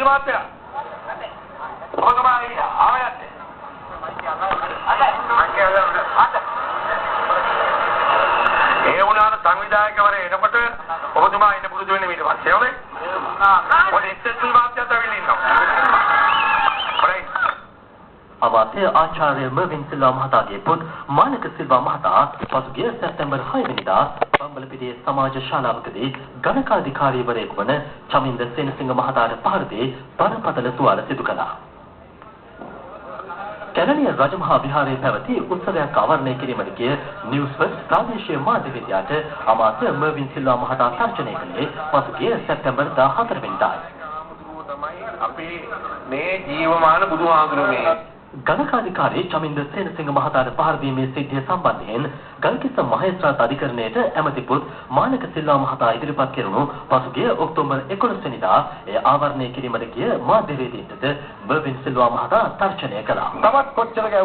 පොඩි මාත්‍යා. ඔබතුමා ආවෙත්. ඒ වුණාට සංවිධායකවරේ එනකොට ඔබතුමා ඉන්න පුරුදු වෙන්නේ ඊට පස්සේ ඕනේ. ඔය ඉස්සෙල් මාත්‍යාට අවිල ඉන්නවා. අමාත්‍ය ආචාර්ය මර්වින් සිල්වා මහතාගේ පුත් මානක සිල්වා මහතා පසුගිය සැප්තැම්බර් 6 වෙනිදා බම්බලපිටියේ සමාජ ශාලාවකදී ගණකාධිකාරීවරයෙකු වන චමින්ද සේනසිංහ මහතාට පහර දී බරපතල තුවාල සිදු කළා. කැලණිය රජමහා විහාරයේ පැවති උත්සවයක් ආවරණය කිරීමට ගිය නිවුස් ෆස්ට් ප්‍රාදේශීය මාධ්‍යවේදියාට අමාත්‍ය මර්වින් සිල්වා මහතා තර්ජනය කළේ පසුගිය සැප්තැම්බර් 14 වෙනිදායි. අපේ මේ ජීවමාන බුදුහාමුදුරුවෝ ගණකාධිකාරී චමින්ද සේනසිංහ මහතාට පහර දීමේ සිද්ධිය සම්බන්ධයෙන් ගල්කිස්ස මහේස්ත්‍රාත් අධිකරණයට ඇමති පුත් මානක සිල්වා මහතා ඉදිරිපත් කෙරුණු පසුගිය ඔක්තෝබර් 11 වෙනිදා එය ආවරණය කිරීමට ගිය මාධ්‍යවේදීන්ටද මර්වින් සිල්වා මහතා තර්ජනය කළා. තවත් කොච්චර